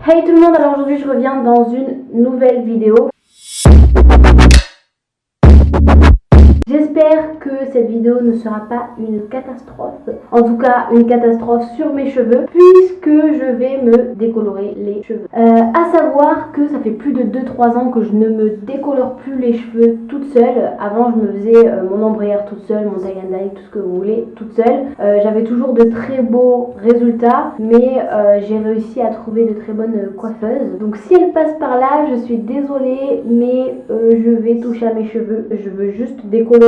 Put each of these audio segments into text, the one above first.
Hey tout le monde, alors aujourd'hui je reviens dans une nouvelle vidéo. J'espère que cette vidéo ne sera pas une catastrophe, en tout cas une catastrophe sur mes cheveux, puisque je vais me décolorer les cheveux. À savoir que ça fait plus de 2-3 ans que je ne me décolore plus les cheveux toute seule. Avant je me faisais mon ombrière toute seule, mon tie and dye, tout ce que vous voulez, toute seule. J'avais toujours de très beaux résultats, mais j'ai réussi à trouver de très bonnes coiffeuses. Donc si elle passe par là, je suis désolée, mais je vais toucher à mes cheveux. Je veux juste décolorer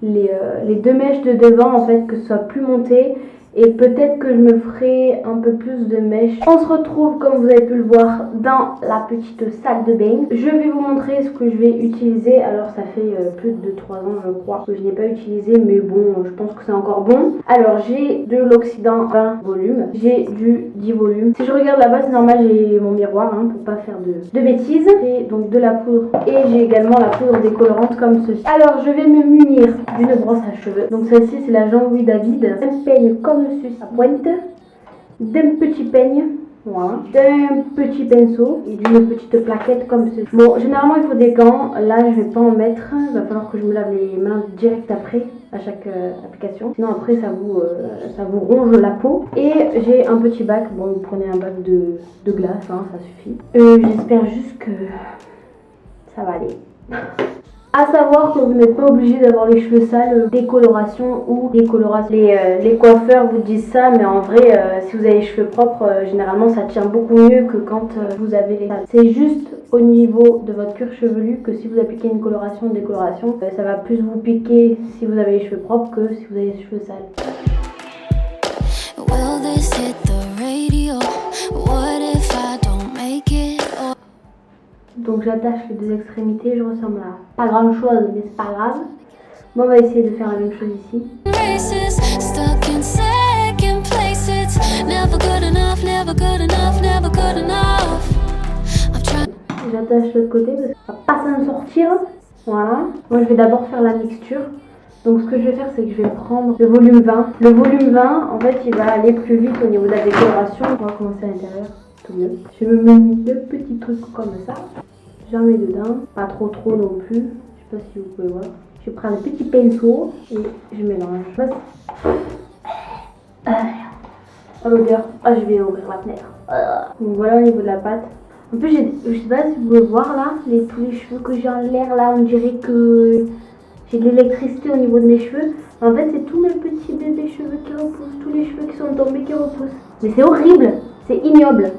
les deux mèches de devant, en fait, que ce soit plus monté, et peut-être que je me ferai un peu plus de mèches. On se retrouve, comme vous avez pu le voir, dans la petite salle de bain. Je vais vous montrer ce que je vais utiliser. Alors ça fait plus de 3 ans je crois que je n'ai pas utilisé, mais bon, je pense que c'est encore bon. Alors j'ai de l'oxydant 20 volumes, j'ai du 10 volumes. Si je regarde là-bas, c'est normal, j'ai mon miroir pour pas faire de bêtises. J'ai donc de la poudre et j'ai également la poudre décolorante comme ceci. Alors je vais me munir d'une brosse à cheveux. Donc celle-ci c'est la Jean-Louis David. Un peigne comme ceci à pointe, d'un petit peigne, voilà, d'un petit pinceau et d'une petite plaquette comme ceci. Bon, généralement il faut des gants. Là je vais pas en mettre, il va falloir que je me lave les mains direct après à chaque application, sinon après ça vous ronge la peau. Et j'ai un petit bac. Bon, vous prenez un bac de glace, ça suffit. J'espère juste que ça va aller. À savoir que vous n'êtes pas obligé d'avoir les cheveux sales, décoloration ou décoloration. Les coiffeurs vous disent ça, mais en vrai, si vous avez les cheveux propres, généralement ça tient beaucoup mieux que quand vous avez les sales. C'est juste au niveau de votre cuir chevelu que si vous appliquez une coloration ou une décoloration, ça va plus vous piquer si vous avez les cheveux propres que si vous avez les cheveux sales. Donc j'attache les deux extrémités, je ressemble à pas grand chose, mais c'est pas grave. Bon, on va essayer de faire la même chose ici. J'attache l'autre côté parce qu'on va pas s'en sortir. Voilà. Moi je vais d'abord faire la mixture. Donc ce que je vais faire, c'est que je vais prendre le volume 20. Le volume 20, en fait, il va aller plus vite au niveau de la décoration. On va commencer à l'intérieur, tout mieux. Je me mets deux petits trucs comme ça. J'en mets dedans, pas trop non plus, je sais pas si vous pouvez voir. Je prends un petit pinceau et je mélange. Oh l'odeur, je vais ouvrir la fenêtre. Donc voilà au niveau de la pâte. En plus, je sais pas si vous pouvez voir là, tous les cheveux que j'ai en l'air là, on dirait que j'ai de l'électricité au niveau de mes cheveux. En fait, c'est tous mes petits bébés cheveux qui repoussent, tous les cheveux qui sont tombés qui repoussent. Mais c'est horrible, c'est ignoble.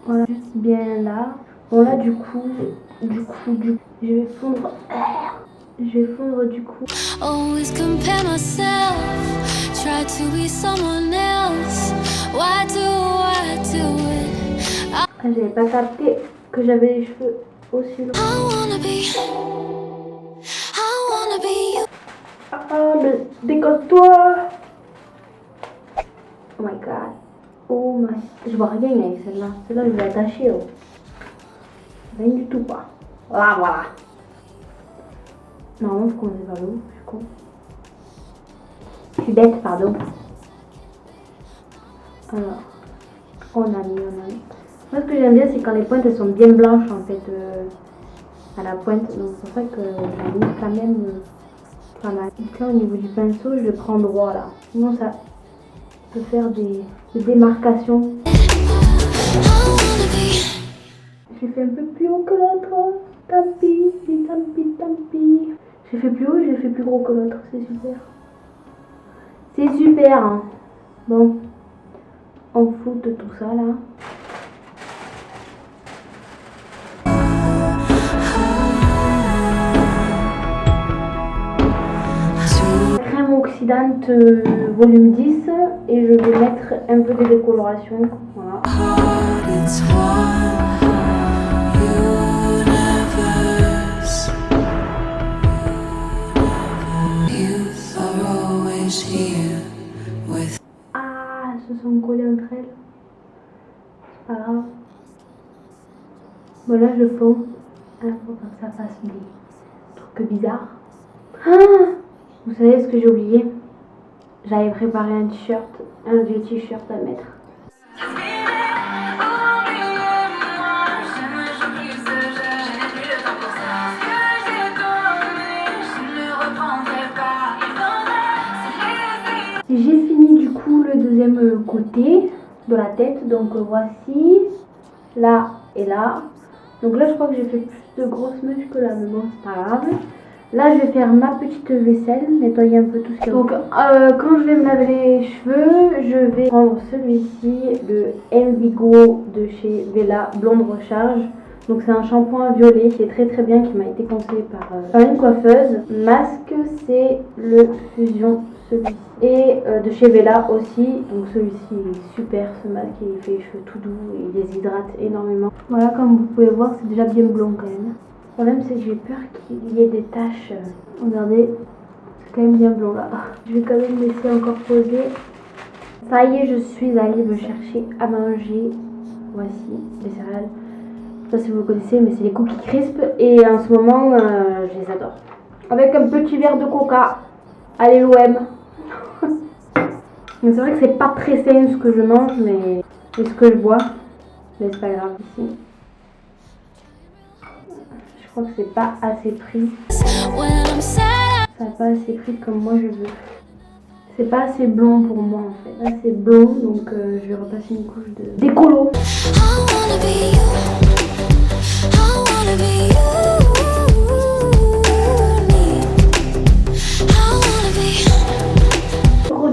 Voilà, juste bien là. Bon là du coup, je vais fondre. Je vais fondre du coup. J'avais pas capté que j'avais les cheveux aussi longs. Mais décolle-toi. Oh my god. Oh my. Je vois rien avec celle-là. Celle-là, je vais l'attacher. Rien du tout, quoi. Voilà. Non, je commence par l'eau. Je suis con. Je suis bête, pardon. Alors, on a mis. Moi, ce que j'aime bien, c'est quand les pointes elles sont bien blanches en fait à la pointe. Donc, c'est pour ça que j'en mis quand même pas mal. Donc là, au niveau du pinceau, je le prends droit là. Sinon, ça peut faire des démarcations. J'ai fait un peu plus haut que l'autre. Tant pis. J'ai fait plus haut et j'ai fait plus gros que l'autre. C'est super. C'est super. Hein. Bon, on fout de tout ça là. Crème oxydante volume 10 et je vais mettre un peu de décoloration. Voilà. Se sont collées entre elles. C'est pas grave. Bon là je fonds Il faut que ça fasse des trucs bizarres. Ah, vous savez ce que j'ai oublié? J'avais préparé un t-shirt, un vieux t-shirt à mettre. J'ai fini du coup le deuxième côté de la tête, donc voici, là et là. Donc là je crois que j'ai fait plus de grosses mèches que là, mais bon c'est pas grave. Là je vais faire ma petite vaisselle, nettoyer un peu tout ce qu'il y a. Donc quand je vais me laver les cheveux, je vais prendre celui-ci, le Envigo de chez Vela Blonde Recharge. Donc c'est un shampoing violet qui est très très bien, qui m'a été conseillé par une coiffeuse. Masque, c'est le Fusion, celui-ci. Et de chez Vela aussi, donc celui-ci il est super, ce masque il fait les cheveux tout doux, il déshydrate énormément. Voilà, comme vous pouvez voir, c'est déjà bien blond quand même. Le problème c'est que j'ai peur qu'il y ait des taches. Regardez, c'est quand même bien blond là. Je vais quand même laisser encore poser. Ça y est, je suis allée me chercher à manger. Voici les céréales. Je sais pas si vous connaissez, mais c'est les Cookies Crisp. Et en ce moment, je les adore. Avec un petit verre de coca. Allez l'OM. C'est vrai que c'est pas très sain ce que je mange, mais ce que je bois. Mais c'est pas grave ici. Je crois que c'est pas assez pris. Ça n'a pas assez pris comme moi je veux. C'est pas assez blond pour moi en fait. Là c'est blond, donc je vais repasser une couche de décolo.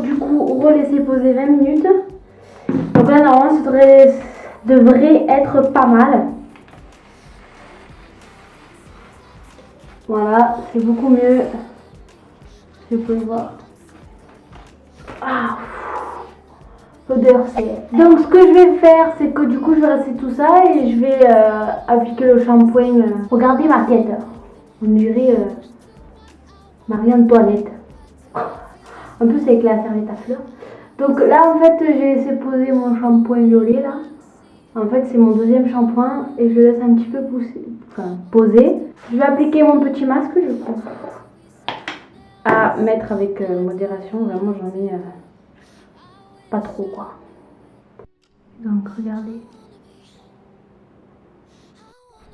Du coup, relaisser poser 20 minutes. Donc là normalement ça devrait être pas mal. Voilà, c'est beaucoup mieux. Je peux le voir. Ah, l'odeur c'est... Donc ce que je vais faire, c'est que du coup je vais rincer tout ça et je vais appliquer le shampoing. Regardez ma tête. On dirait Marie-Antoinette. En plus avec la serviette à fleurs. Donc là en fait j'ai laissé poser mon shampoing violet là. En fait c'est mon deuxième shampoing et je le laisse un petit peu poser. Je vais appliquer mon petit masque je pense. À mettre avec modération, vraiment j'en ai pas trop quoi. Donc regardez.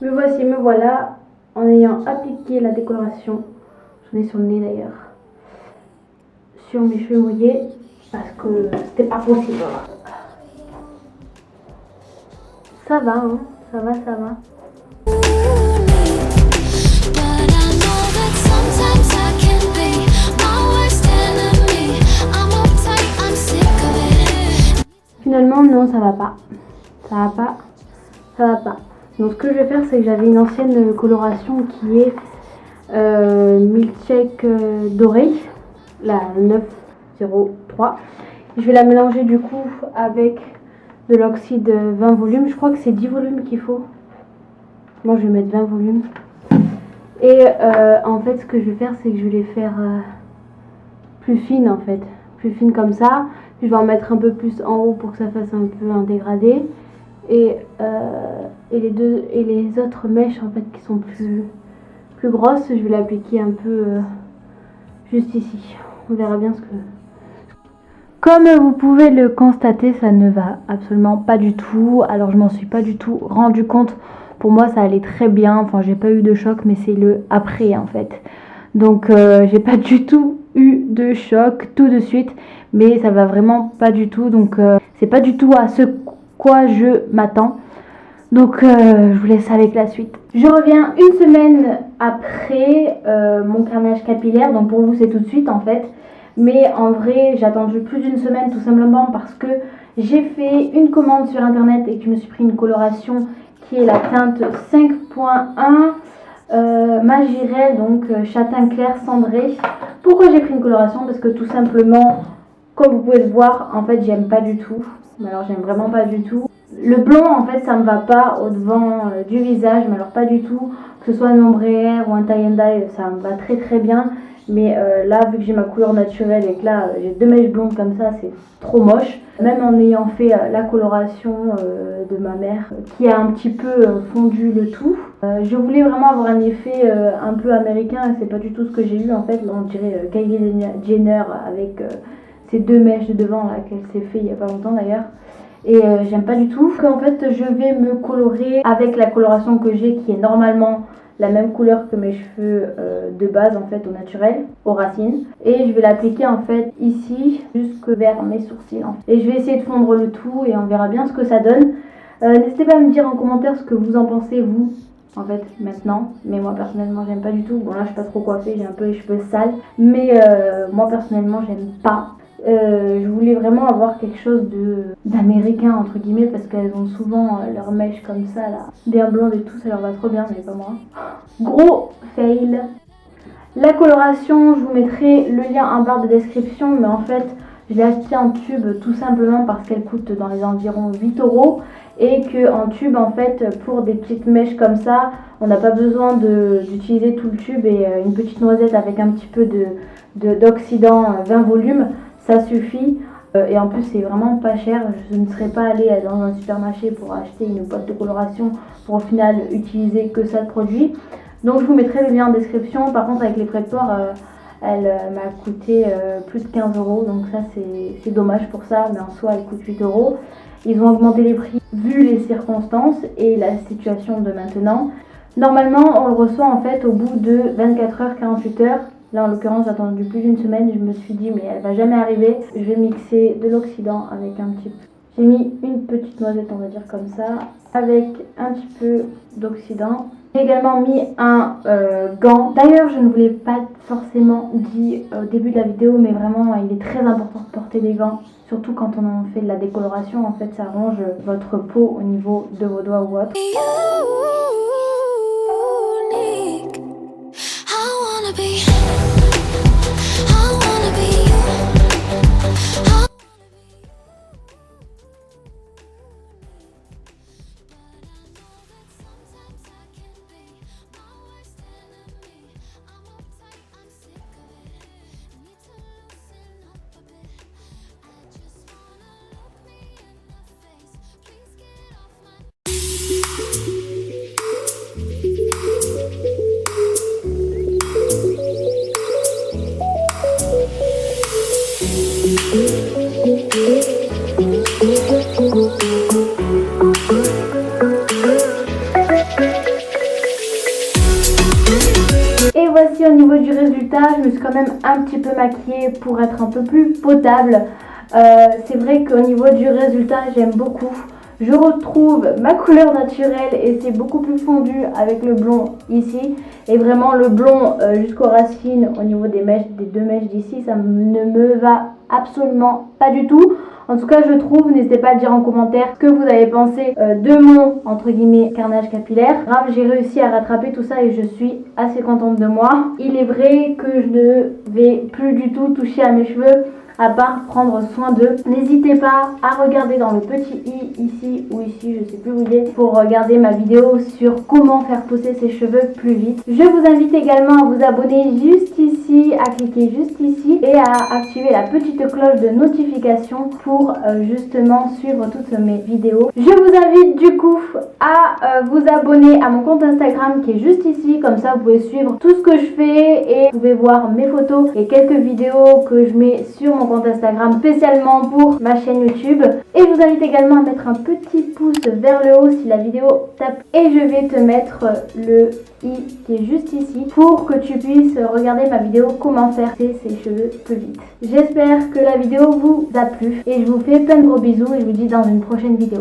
Me voilà en ayant appliqué la décoloration. J'en ai sur le nez d'ailleurs. Sur mes cheveux mouillés parce que c'était pas possible. Ça va hein, ça va, ça va. Finalement non ça va pas. Ça va pas. Ça va pas. Donc ce que je vais faire c'est que j'avais une ancienne coloration qui est Milkshake doré. La 903. Je vais la mélanger du coup avec de l'oxyde 20 volumes. Je crois que c'est 10 volumes qu'il faut. Moi je vais mettre 20 volumes. Et en fait ce que je vais faire c'est que je vais les faire plus fines en fait. Plus fines comme ça. Je vais en mettre un peu plus en haut pour que ça fasse un peu un dégradé. Et les autres mèches en fait qui sont plus grosses, je vais l'appliquer un peu juste ici. On verra bien ce que... Comme vous pouvez le constater, ça ne va absolument pas du tout. Alors je m'en suis pas du tout rendu compte. Pour moi ça allait très bien. Enfin j'ai pas eu de choc, mais c'est le après en fait. Donc j'ai pas du tout eu de choc tout de suite. Mais ça va vraiment pas du tout. Donc c'est pas du tout à ce quoi je m'attends. Donc je vous laisse avec la suite. Je reviens une semaine après mon carnage capillaire. Donc pour vous c'est tout de suite en fait. Mais en vrai j'ai attendu plus d'une semaine tout simplement parce que j'ai fait une commande sur internet et que je me suis pris une coloration qui est la teinte 5.1 Magirel, donc châtain clair cendré. Pourquoi j'ai pris une coloration? Parce que tout simplement, comme vous pouvez le voir, en fait j'aime pas du tout. Mais alors j'aime vraiment pas du tout. Le blond en fait ça me va pas au devant du visage, mais alors pas du tout. Que ce soit un ombre air ou un tie and dye, ça me va très très bien. Mais là, vu que j'ai ma couleur naturelle et que là j'ai 2 mèches blondes comme ça, c'est trop moche. Même en ayant fait la coloration de ma mère qui a un petit peu fondu le tout. Je voulais vraiment avoir un effet un peu américain et c'est pas du tout ce que j'ai eu en fait. Là on dirait Kylie Jenner avec ces 2 mèches de devant là qu'elle s'est fait il y a pas longtemps d'ailleurs. Et j'aime pas du tout. En fait je vais me colorer avec la coloration que j'ai qui est normalement la même couleur que mes cheveux de base en fait au naturel, aux racines. Et je vais l'appliquer en fait ici jusque vers mes sourcils. Et je vais essayer de fondre le tout et on verra bien ce que ça donne. N'hésitez pas à me dire en commentaire ce que vous en pensez vous en fait maintenant. Mais moi personnellement j'aime pas du tout. Bon là je suis pas trop coiffée, j'ai un peu les cheveux sales. Mais moi personnellement j'aime pas. Je voulais vraiment avoir quelque chose d'américain entre guillemets parce qu'elles ont souvent leurs mèches comme ça là, bien blondes et tout, ça leur va trop bien mais pas moi. Gros fail. La coloration, je vous mettrai le lien en barre de description mais en fait je l'ai acheté en tube tout simplement parce qu'elle coûte dans les environs 8 € et que en tube en fait pour des petites mèches comme ça on n'a pas besoin d'utiliser tout le tube et une petite noisette avec un petit peu d'oxydant 20 volumes. Ça suffit et en plus c'est vraiment pas cher. Je ne serais pas allée dans un supermarché pour acheter une boîte de coloration pour au final utiliser que ça de produit. Donc je vous mettrai le lien en description. Par contre avec les frais de port elle m'a coûté plus de 15 €. Donc ça c'est dommage pour ça mais en soi elle coûte 8 €. Ils ont augmenté les prix vu les circonstances et la situation de maintenant. Normalement on le reçoit en fait au bout de 24 heures, 48 heures. Là en l'occurrence j'ai attendu plus d'une semaine, je me suis dit mais elle va jamais arriver. Je vais mixer de l'oxydant avec un petit peu. J'ai mis une petite noisette on va dire comme ça, avec un petit peu d'oxydant. J'ai également mis un gant. D'ailleurs je ne vous l'ai pas forcément dit au début de la vidéo mais vraiment il est très important de porter des gants. Surtout quand on fait de la décoloration, en fait ça arrange votre peau au niveau de vos doigts ou autre. Et voici au niveau du résultat, je me suis quand même un petit peu maquillée pour être un peu plus potable. C'est vrai qu'au niveau du résultat, j'aime beaucoup. Je retrouve ma couleur naturelle et c'est beaucoup plus fondu avec le blond ici. Et vraiment le blond jusqu'aux racines au niveau des mèches, des 2 mèches d'ici, ça ne me va absolument pas du tout. En tout cas je trouve, n'hésitez pas à dire en commentaire ce que vous avez pensé de mon entre guillemets carnage capillaire. Grave, j'ai réussi à rattraper tout ça et je suis assez contente de moi. Il est vrai que je ne vais plus du tout toucher à mes cheveux à part prendre soin d'eux. N'hésitez pas à regarder dans le petit i ici ou ici, je sais plus où il est, pour regarder ma vidéo sur comment faire pousser ses cheveux plus vite. Je vous invite également à vous abonner juste ici, à cliquer juste ici et à activer la petite cloche de notification pour justement suivre toutes mes vidéos. Je vous invite du coup à vous abonner à mon compte Instagram qui est juste ici, comme ça vous pouvez suivre tout ce que je fais et vous pouvez voir mes photos et quelques vidéos que je mets sur mon compte Instagram spécialement pour ma chaîne YouTube. Et je vous invite également à mettre un petit pouce vers le haut si la vidéo tape. Et je vais te mettre le i qui est juste ici pour que tu puisses regarder ma vidéo comment faire ses cheveux plus vite. J'espère que la vidéo vous a plu et je vous fais plein de gros bisous et je vous dis dans une prochaine vidéo.